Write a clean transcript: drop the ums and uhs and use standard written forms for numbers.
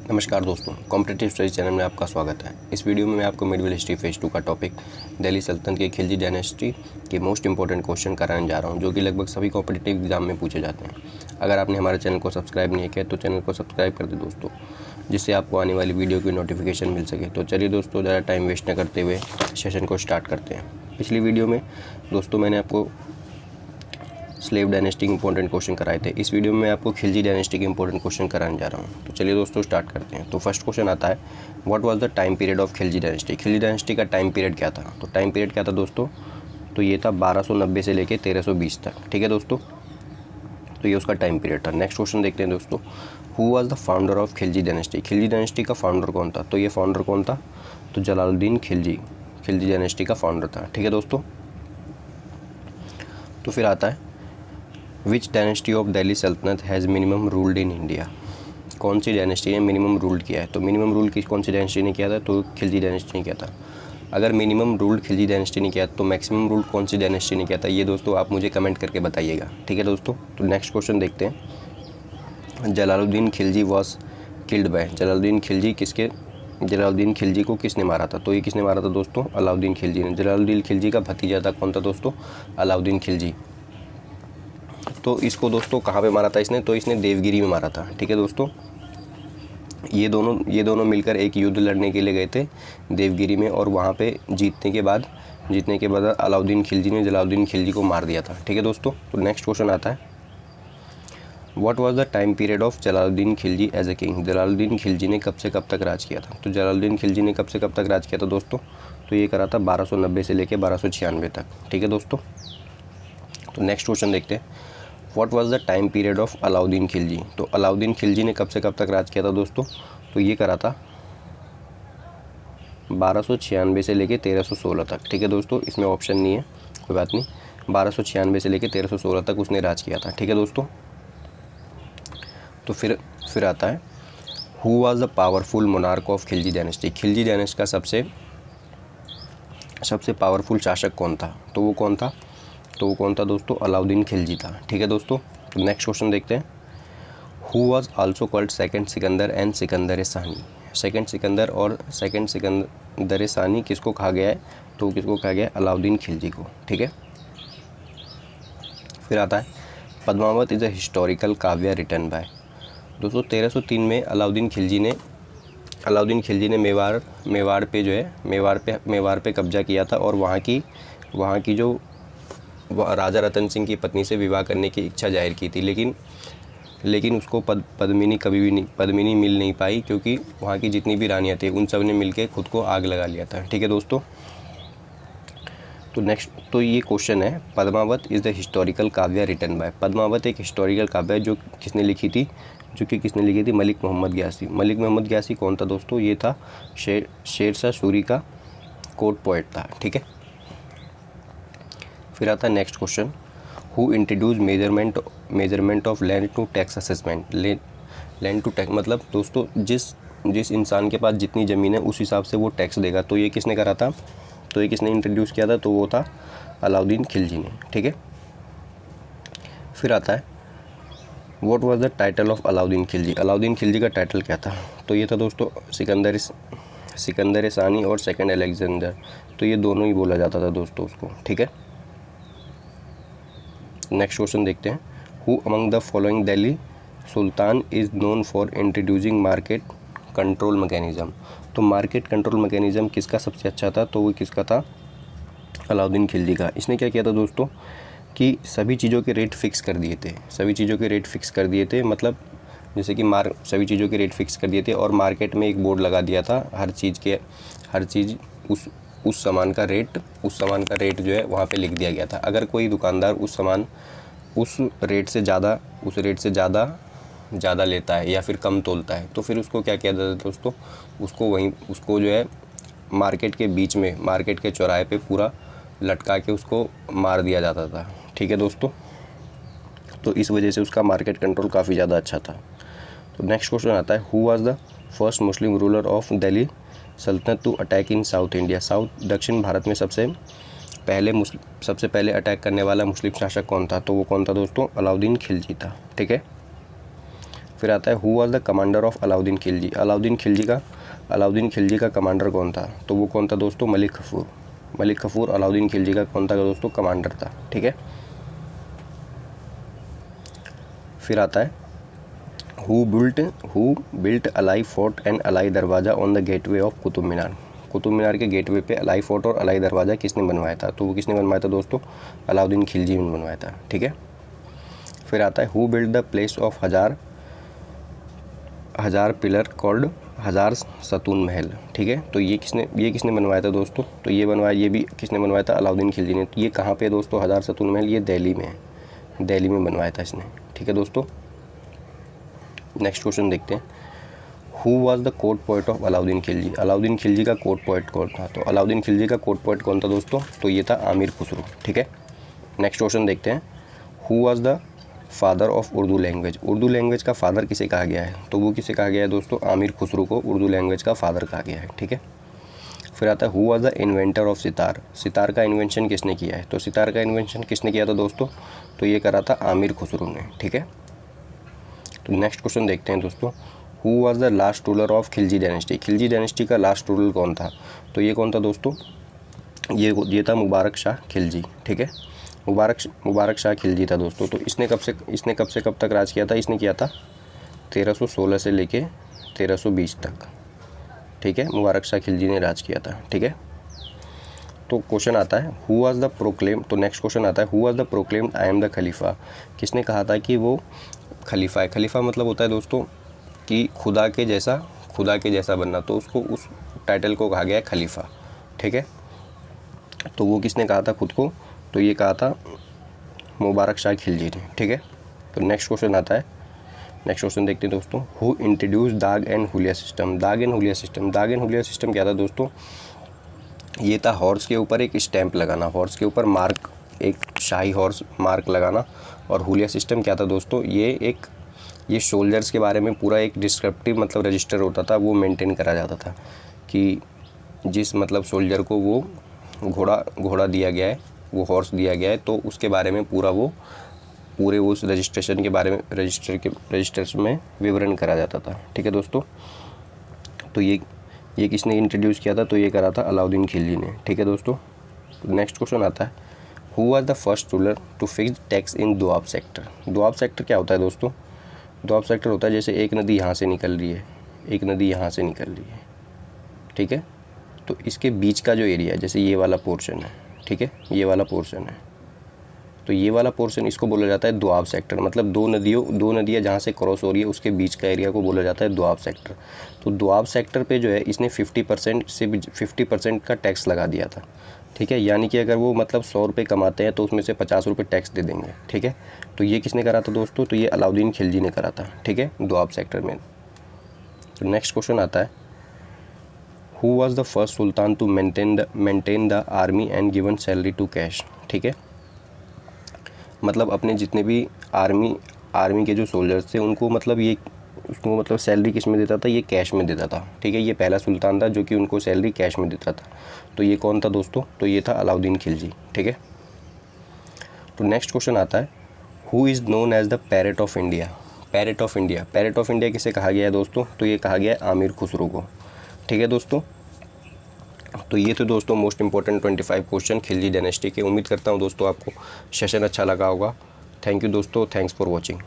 नमस्कार दोस्तों, competitive studies channel में आपका स्वागत है। इस वीडियो में मैं आपको मिडिवल हिस्ट्री फेज 2 का टॉपिक दिल्ली सल्तनत के खिलजी डायनेस्टी के मोस्ट इंपॉर्टेंट क्वेश्चन कराने जा रहा हूं, जो कि लगभग सभी कॉम्पिटिटिव एग्जाम में पूछे जाते हैं। अगर आपने हमारे चैनल को सब्सक्राइब नहीं किया तो चैनल को सब्सक्राइब कर दे दोस्तों, जिससे आपको आने वाली वीडियो की नोटिफिकेशन मिल सके। तो चलिए दोस्तों, ज़्यादा टाइम वेस्ट न करते हुए सेशन को स्टार्ट करते हैं। पिछली वीडियो में दोस्तों मैंने आपको स्लेव डायनेस्टी के इंपॉर्टेंट क्वेश्चन कराए थे। इस वीडियो में मैं आपको खिलजी डायनेस्टी के इंपॉर्टेंट क्वेश्चन कराने जा रहा हूँ। तो चलिए दोस्तों स्टार्ट करते हैं। तो फर्स्ट क्वेश्चन आता है, what was the time period of Khilji dynasty. Khilji dynasty का टाइम पीरियड क्या था? तो टाइम पीरियड क्या था दोस्तों? तो ये था 1290 से लेकर 1320 तक। ठीक है दोस्तों, तो ये उसका टाइम पीरियड था। नेक्स्ट क्वेश्चन देखते हैं दोस्तों, who was the founder of Khilji dynasty. Khilji dynasty का फाउंडर कौन था? तो ये फाउंडर कौन था? तो जलालुद्दीन खिलजी खिलजी डायनेस्टी का फाउंडर था। ठीक है दोस्तों, तो फिर आता है, विच डायनेस्टी ऑफ दिल्ली सल्तनत has minimum ruled in India. कौन सी डायनेस्टी ने मिनिमम रूल्ड किया है? तो मिनिमम रूल कौन सी डायनेस्टी ने किया था? तो खिलजी डायनेस्टी ने किया था। अगर मिनिमम रूल खिलजी डायनेस्टी ने किया तो मैक्सिमम रूल कौन सी डायनेस्टी ने किया था? ये दोस्तों आप मुझे कमेंट करके बताइएगा। ठीक है दोस्तों, तो नेक्स्ट क्वेश्चन देखते हैं, Jalaluddin Khilji was killed by. Jalaluddin Khilji को किसने मारा था? तो ये किसने मारा था दोस्तों? अलाउद्दीन खिलजी ने। जलालुद्दीन खिलजी का भतीजा था कौन था दोस्तों? अलाउद्दीन खिलजी। तो इसको दोस्तों कहाँ पे मारा था इसने? तो इसने देवगिरी में मारा था। ठीक है दोस्तों, ये दोनों मिलकर एक युद्ध लड़ने के लिए गए थे देवगिरी में, और वहाँ पे जीतने के बाद अलाउद्दीन खिलजी ने जलालुद्दीन खिलजी को मार दिया था। ठीक है दोस्तों, तो नेक्स्ट क्वेश्चन आता है, what was the time period of Jalaluddin Khilji as a king. Jalaluddin Khilji ने कब से कब तक राज किया था? तो जलालुद्दीन खिलजी ने कब से कब तक राज किया था दोस्तों? तो ये करा था 1290 से लेकर 1296 तक। ठीक है दोस्तों, तो नेक्स्ट क्वेश्चन देखते हैं, what was the time period of Alauddin Khilji. तो अलाउद्दीन खिलजी ने कब से कब तक राज किया था दोस्तों? तो ये करा था 1296 से लेकर 1316 तक। ठीक है दोस्तों, इसमें ऑप्शन नहीं है, कोई बात नहीं। 1296 से लेकर 1316 तक उसने राज किया था। ठीक है दोस्तों, तो फिर आता है, who was the powerful monarch of Khilji dynasty. Khilji dynasty का सबसे पावरफुल शासक कौन था? तो वो कौन था दोस्तों? अलाउद्दीन खिलजी था। ठीक है दोस्तों, तो नेक्स्ट क्वेश्चन देखते हैं, who was also called second Sikandar and Sikandar सानी। सेकंड सिकंदर और सेकंड सिकंदर सानी किसको कहा गया है? तो किसको कहा गया है? अलाउद्दीन खिलजी को। ठीक है, फिर आता है, पद्मावत इज़ अ हिस्टोरिकल काव्य रिटन बाय। दोस्तों 1303 में अलाउद्दीन खिलजी ने मेवाड़ पे कब्जा किया था, और वहाँ की जो राजा रतन सिंह की पत्नी से विवाह करने की इच्छा जाहिर की थी, लेकिन उसको पद्मिनी मिल नहीं पाई, क्योंकि वहाँ की जितनी भी रानियाँ थी उन सब ने मिलकर खुद को आग लगा लिया था। ठीक है दोस्तों, तो ये क्वेश्चन है, पद्मावत इज़ द हिस्टोरिकल काव्य रिटन बाय। पद्मावत एक हिस्टोरिकल काव्य है जो किसने लिखी थी? मलिक मोहम्मद ग्यासी। मलिक मोहम्मद ग्यासी कौन था दोस्तों? ये था शेरशाह सूरी का कोर्ट पोएट था। ठीक है, फिर आता है next question, who introduce measurement of land to tax assessment. Land to tax मतलब दोस्तों जिस इंसान के पास जितनी ज़मीन है उस हिसाब से वो टैक्स देगा। तो ये किसने करा था? तो ये किसने इंट्रोड्यूस किया था? तो वो था अलाउद्दीन खिलजी ने। ठीक है, फिर आता है, what was the title of Alauddin Khilji. Alauddin Khilji का टाइटल क्या था? तो ये था दोस्तों सिकंदर सानी और सेकंड अलेक्जेंडर। तो ये दोनों ही बोला जाता था दोस्तों उसको। ठीक है, नेक्स्ट क्वेश्चन देखते हैं, who among the following Delhi Sultan is known for introducing market control mechanism. तो मार्केट कंट्रोल मैकेनिज़्म किसका सबसे अच्छा था? तो वो किसका था? अलाउद्दीन खिलजी का। इसने क्या किया था दोस्तों कि सभी चीज़ों के रेट फिक्स कर दिए थे। मतलब जैसे कि सभी चीज़ों के रेट फिक्स कर दिए थे, और मार्केट में एक बोर्ड लगा दिया था, हर चीज़ उस सामान का रेट जो है वहाँ पे लिख दिया गया था। अगर कोई दुकानदार उस रेट से ज़्यादा लेता है या फिर कम तोलता है, तो फिर उसको क्या किया जाता है दोस्तों? उसको जो है मार्केट के बीच में, मार्केट के चौराहे पे पूरा लटका के उसको मार दिया जाता था। ठीक है दोस्तों, तो इस वजह से उसका मार्केट कंट्रोल काफ़ी ज़्यादा अच्छा था। तो नेक्स्ट क्वेश्चन आता है, who was the first Muslim ruler of Delhi Saltanat to attack in South India. दक्षिण भारत में सबसे पहले अटैक करने वाला मुस्लिम शासक कौन था? तो वो कौन था दोस्तों? अलाउद्दीन खिलजी था। ठीक है, फिर आता है who was the commander of Alauddin Khilji. Alauddin Khilji का कमांडर कौन था, तो वो कौन था दोस्तों, मलिक कफूर अलाउद्दीन खिलजी का कौन था दोस्तों, कमांडर था। ठीक है, फिर आता है who built Alai fort and Alai Darwaza on the gateway of Qutub Minar. Qutub Minar के गेटवे पे अलाई फोर्ट और अलाई दरवाज़ा किसने बनवाया था, तो वो किसने बनवाया था दोस्तों, अलाउद्दीन खिलजी ने बनवाया था। ठीक है, फिर आता है who build the place of हजार पिलर कॉल्ड हजार सतून महल। ठीक है, तो ये किसने बनवाया था दोस्तों, तो ये भी किसने बनवाया था, अलाउद्दीन खिलजी ने। तो ये कहाँ पे है दोस्तों, हजार सतून महल, ये दिल्ली में है, दिल्ली में बनवाया था इसने। ठीक है दोस्तों, नेक्स्ट क्वेश्चन देखते हैं who was the court poet of Alauddin Khilji. Alauddin Khilji का कोर्ट पोएट कौन था, तो अलाउद्दीन खिलजी का कोर्ट पोएट कौन था दोस्तों, तो ये था आमिर खुसरो। ठीक है, नेक्स्ट क्वेश्चन देखते हैं who was the father of Urdu language. Urdu language का फादर किसे कहा गया है, तो वो किसे कहा गया है दोस्तों, आमिर खुसरो को उर्दू लैंग्वेज का फादर कहा गया है। ठीक है, फिर आता है who was the inventor of sitar. Sitar का इन्वेंशन किसने किया है, तो सितार का इन्वेंशन किसने किया था दोस्तों, तो ये करा था आमिर खुसरो ने। ठीक है, तो नेक्स्ट क्वेश्चन देखते हैं दोस्तों who was the last ruler of Khilji dynasty. Khilji dynasty का लास्ट रूलर कौन था, तो ये कौन था दोस्तों, ये था मुबारक शाह खिलजी। ठीक है, मुबारक शाह खिलजी था दोस्तों। तो इसने कब से कब तक राज किया था, इसने किया था 1316 से लेके 1320 तक। ठीक है, मुबारक शाह खिलजी ने राज किया था। ठीक है, तो क्वेश्चन आता है हु वाज द प्रोक्लेम। तो नेक्स्ट क्वेश्चन आता है who was the proclaimed I am the Khalifa. किसने कहा था कि वो खलीफा है। खलीफा मतलब होता है दोस्तों कि खुदा के जैसा बनना, तो उसको उस टाइटल को कहा गया है खलीफा। ठीक है, तो वो किसने कहा था खुद को, तो ये कहा था मुबारक शाह खिलजी ने। ठीक है, तो नेक्स्ट क्वेश्चन आता है, नेक्स्ट क्वेश्चन देखते हैं दोस्तों हु इंट्रोड्यूस दाग एंड हुलिया सिस्टम। दाग एंड हुलिया सिस्टम क्या था दोस्तों, ये था हॉर्स के ऊपर एक स्टैंप लगाना, हॉर्स के ऊपर मार्क, एक शाही हॉर्स मार्क लगाना। और हुलिया सिस्टम क्या था दोस्तों, ये सोल्जर्स के बारे में पूरा एक डिस्क्रिप्टिव मतलब रजिस्टर होता था, वो मेंटेन करा जाता था कि जिस मतलब सोल्जर को वो घोड़ा दिया गया है, वो हॉर्स दिया गया है, तो उसके बारे में पूरे उस रजिस्ट्रेशन के बारे में रजिस्टर में विवरण करा जाता था। ठीक है दोस्तों, तो ये किसने इंट्रोड्यूस किया था, तो ये करा था अलाउद्दीन खिलजी ने। ठीक है दोस्तों, नेक्स्ट क्वेश्चन आता है who was the first ruler to fix tax in Doab sector. Doab sector क्या होता है दोस्तों, दोआब सेक्टर होता है जैसे एक नदी यहाँ से निकल रही है, एक नदी यहाँ से निकल रही है। ठीक है, तो इसके बीच का जो एरिया है, जैसे ये वाला पोर्शन है, ठीक है, ये वाला पोर्शन है, तो ये वाला पोर्शन इसको बोला जाता है दोआब सेक्टर। मतलब दो नदियाँ जहाँ से क्रॉस हो रही है उसके बीच का एरिया को बोला जाता है दोआब सेक्टर। तो दोआब सेक्टर पे जो है इसने 50% का टैक्स लगा दिया था। ठीक है, यानी कि अगर वो मतलब 100 रुपये कमाते हैं तो उसमें से 50 रुपये टैक्स दे देंगे। ठीक है, तो ये किसने करा था दोस्तों, तो ये अलाउद्दीन खिलजी ने करा था। ठीक है, दोआब सेक्टर में। तो नेक्स्ट क्वेश्चन आता है who was the first sultan to maintain the army and given salary to cash. ठीक है, मतलब अपने जितने भी आर्मी के जो सोल्जर्स थे उनको मतलब सैलरी किस में देता था, ये कैश में देता था। ठीक है, ये पहला सुल्तान था जो कि उनको सैलरी कैश में देता था। तो ये कौन था दोस्तों, तो ये था अलाउद्दीन खिलजी। ठीक है, तो नेक्स्ट क्वेश्चन आता है who is known as the parrot of India. Parrot of India किसे कहा गया है दोस्तों, तो ये कहा गया है आमिर खुसरो को। ठीक है दोस्तों, तो ये तो दोस्तों most important 25 question Khilji dynasty के। उम्मीद करता हूँ दोस्तों आपको सेशन अच्छा लगा होगा। थैंक यू दोस्तों, थैंक्स फॉर वॉचिंग।